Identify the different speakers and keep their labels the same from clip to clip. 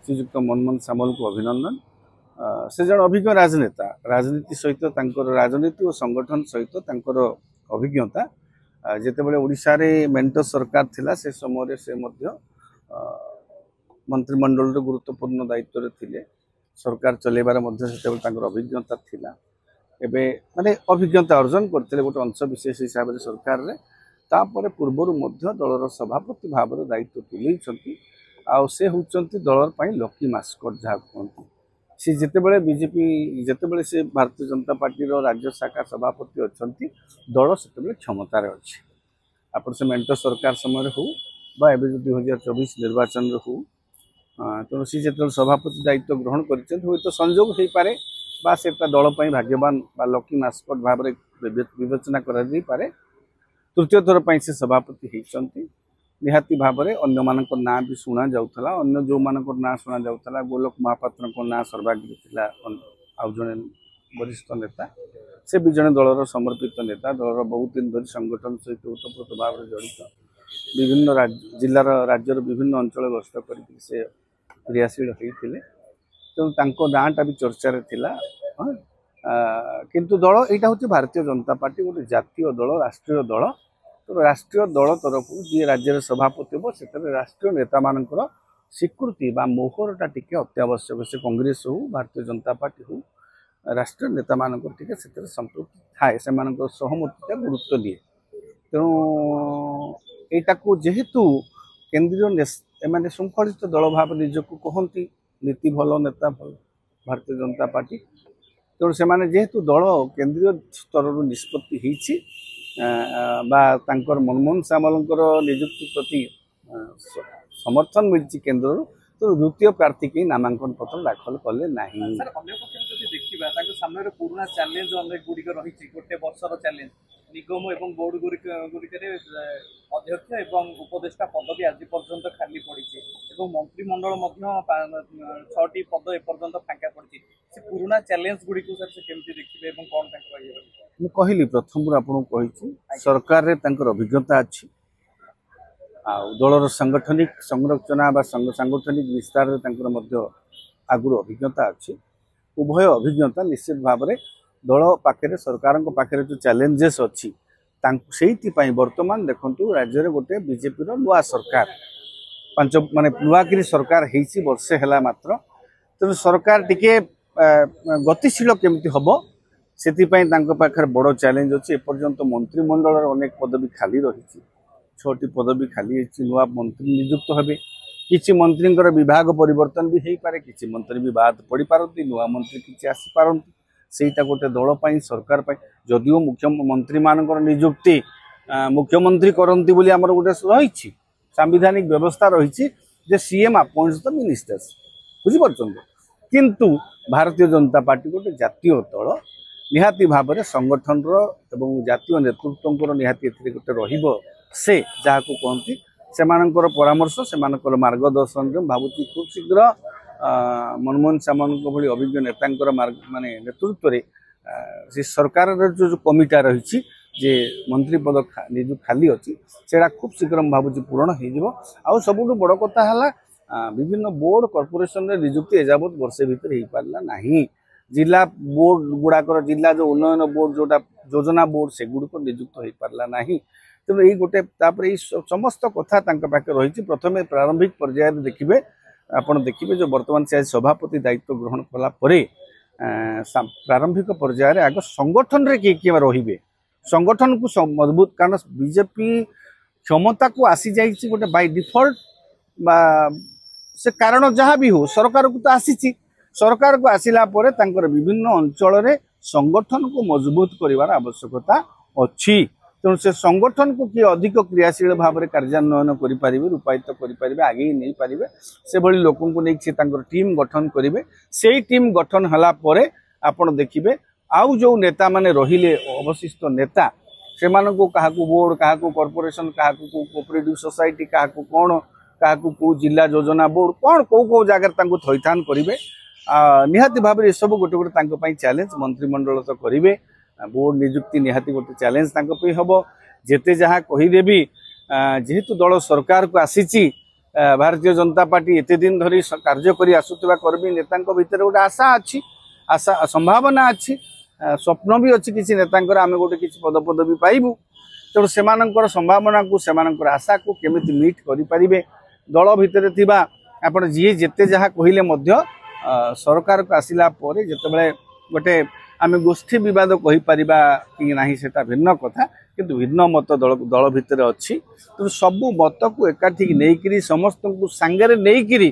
Speaker 1: श्रीजुक्त मनमोहन सामल को अभिनंदन। से जन अभिज्ञ राजनेता, राजनीति सहित राजनीति और संगठन सहित अभिज्ञता जितेबाला ओडिशा रे मेंट सरकार थिला से समय से मंत्रिमंडल गुरुत्वपूर्ण दायित्व थिले। सरकार चलेबार अभिज्ञता थिला। एबे माने अभिज्ञता अर्जन करते गोटे अंश विशेष हिसाब से सरकार रे तापर पूर्वर दलर सभापति भाव में दायित्व तुले से होती दलर लकी मास्कट जहाँ कहते सी जितेबाला बीजेपी जितेबाला से भारतीय जनता पार्टी राज्य शाखा सभापति अच्छा दल से क्षमतार अच्छे आप से मेंट सरकार समय हो 2024 निर्वाचन हो तेणु सी जो सभापति दायित्व ग्रहण कर संजोग हो पारे बा से दल भाग्यवान बा लकी मास्कट भाव में विवेचना करा पारे। तृतीय थर पर से सभापति होती निहाती भाव में अन्य मान ना भी शुणा जाऊला अन्य जो मान ना शुणा जाऊला गोलोक महापात्र ना सर्वाग्री थिला आउ जड़े वरिष्ठ नेता से भी जड़े दलर समर्पित नेता दलर बहुत दिन धरी संगठन सहित ओतप्रोत भाव में जड़ित विभिन्न जिलार राज्यर विभिन्न अंचल गस्त कर क्रियाशील होते तेणु नाटा भी चर्चार थिला। किंतु दल यहाँ हूँ भारतीय जनता पार्टी गोटे जातीय दल राष्ट्रीय दल तो राष्ट्रीय दल तरफ जी राज्य सभापति हे से राष्ट्रीय नेता मान स्वीकृति बा मोहरटा टिके अत्यावश्यक से कांग्रेस हो भारतीय जनता पार्टी हो राष्ट्रीय नेता मान से संपृक्ति थाए से सहमति गुरुत्व दिए। तेणु यहाँ जेहेतु केन्द्रीय एम श्रृंखलित दल भाव निजक कहती नीति भल नेता भल भारतीय जनता पार्टी तेणु से जेहेतु दल केन्द्रीय स्तर निष्पत्ति होती मनमोहन सामल निजुक्ति प्रति समर्थन मिली केन्द्र तो द्वितीय प्रार्थी के नामांकन पत्र दाखल कले ना
Speaker 2: सामने पुराना चैलेंज अनेक गुड़िक रही गोटे वर्षर चैलेंज निगम एवं बोर्ड गुड़िक अध्यक्ष एवं उपदेष्टा पद भी आज पर्यंत खाली पड़ी मंत्रिमंडल 6टी पद एपर्यंत फांका पड़ी से पुराना चैलेंज गुड़िक से केमती देखिए कौन
Speaker 1: मुझे कहली प्रथम आपको सरकार रे अभिज्ञता अच्छी दलर सांगठनिक संरचना सांगठनिक विस्तार आगुरी अभिज्ञता अच्छी उभय अभिज्ञता निश्चित भाव में दल पाखे सरकार पाखे जो चैलेंजेस अच्छी से बर्तमान देखु राज्य में गोटे बीजेपी नुआ सरकार 5 माने नुआकिरी सरकार होती वर्षे है मात्र तेणु सरकार टिके गतिशील केमती हम से पाखे बड़ चैलेंज अच्छी एपर्यंत मंत्रिमंडल अनेक पदवी खाली रही 6टी पदवी खाली नुआ मंत्री नियुक्त हे किसी मंत्री विभाग परिवर्तन भी हो पारे किसी मंत्री भी बाद पड़ पारती नुआ मंत्री किसी आसीपारती सेटा गोटे दल सरकार जदिव मुख्यमंत्री मान नियुक्ति मुख्यमंत्री करती बोली आमर गोटे रही सांविधानिक व्यवस्था रही जे सीएम अपॉइंट्स द मिनिस्टर्स बुझीपार किंतु भारतीय जनता पार्टी गोटे जातीय दल निहाती भाव में संगठन जातीय नेतृत्व निहाती गोटे से जहाँ को कहती से परामर्श से मार्गदर्शन भावुची खूब शीघ्र मनमोहन सामल भली अभिज्ञ नेता माने नेतृत्व रे से सरकार जो कमिटा रही जे मंत्री पद निज खाली अच्छी से खूब शीघ्र भावुची पूरण हो सबुठ बड़ कथा है विभिन्न बोर्ड कॉर्पोरेशन रे नियुक्ति एजावत वर्षे भीतर हो पारा ना जिला बोर्ड गुड़ाकर जिला जो उन्नयन बोर्ड जोटा योजना बोर्ड से गुड़िक नियुक्त हो पारा ना तेणु यही गोटे समस्त कथा पाखे रही प्रथम प्रारंभिक पर्याय देखिए आपड़ देखिए जो बर्तमान से आज सभापति दायित्व ग्रहण कला प्रारंभिक पर्यायर आग संगठन रे किए रे संगठन को मजबूत कारण बीजेपी क्षमता को आसी जाइए गोटे बाय डिफॉल्ट से कारण जहाँ भी हो सरकार को तो आसी सरकार को आसिला विभिन्न अंचल रे संगठन को मजबूत करिवार आवश्यकता अच्छी तेणु से संगठन को किए अधिक क्रियाशील भाव में कार्यान्वयन करें रूपायित करें आगे नहीं पारे से भली लोकों को लेकिन टीम गठन करेंगे से टीम गठन हला परे आपण देखिए आउ जो नेता माने रहिले अवशिष्ट नेता से क्या बोर्ड क्या कॉर्पोरेशन क्या कोऑपरेटिव सोसाइटी क्या कौन क्या कौ जिला योजना बोर्ड कौन कौ जगह थैथान करेंगे निहाती भाव में सब गोटे गोटे चैलेंज मंत्रिमंडल तो करेंगे बोर्ड नियुक्ति निहाती गोटे चैलेंज हम जेते जहाँ कहीदेवी जेहेतु दल सरकार को आसी भारतीय जनता पार्टी एते दिन धरी कार्य करी आसुथिबा कर्मी नेतांक भितर गोटे आशा अच्छी आशा संभावना अच्छी स्वप्न भी अच्छी किसी नेतांकर आमे गोटे किसी पदपदवी पाइबू तेणु सेमानंकर संभावना को सेमानंकर आशा को केमिति मीट करि परिबे दल भितर थिबा आपण जी जेते जहा कहिले मध्य सरकार को आसिला परे जेतेबेले गोटे आमे गोष्ठी विवाद कहि परिबा कि नाही सेटा भिन्न कथा किंतु भिन्न मत दल भितर अच्छी तो सबू मत को एकाठी नहीं समस्त को सांगरे नहीं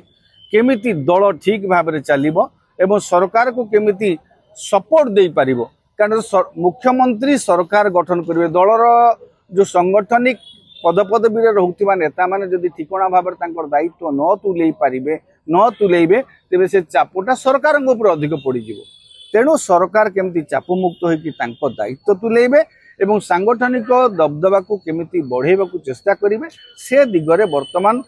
Speaker 1: केमिति दल ठीक भाव में चलिबो एवं सरकार को केमिति सपोर्ट दे पारिबो कारण मुख्यमंत्री सरकार गठन करिवे दलर जो सांगठनिक पदपदवी रहउथिबा नेता माने जदि ठिकणा भाव में दायित्व न तुले पारिबे न तुलेबे तेबे से चापोटा सरकार ऊपर अधिक पड़ी जिवो तेणु सरकार केमिति चापमुक्त होइकि तांको दायित्व तुलेबे एवं सांगठनिक दबदबा को केमिति बढ़ेबा को चेष्टा करिवे से दिगरे वर्तमान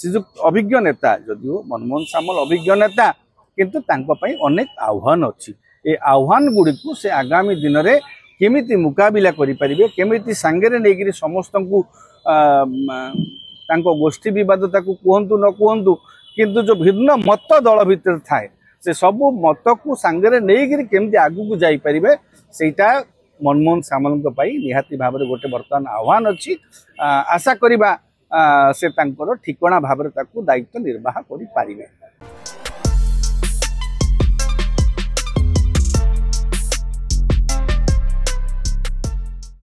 Speaker 1: श्रीजुक्त अभिज्ञ नेता जदिओ मनमोहन सामल अभिज्ञ नेता किंतु तांको पई अनेक आह्वान अछि ए आह्वान गुडी को से आगामी दिन रे केमिति मुकाबिला करि परिबे केमिति सांगरे नेगिरि समस्त को तांको गोष्ठी विवादता को कहंतु न कहंतु किंतु जो भिन्न मत दल भितर थाए से सबू मत को सांगरे नेगिरि केमिति आगु को जाई परिबे सेटा मनमोहन सामल निहाती भाव में गोटे बर्तमान आह्वान अच्छी आशा करिबा से तांकर ठिकणा भाव में दायित्व निर्वाह करि पारिबे।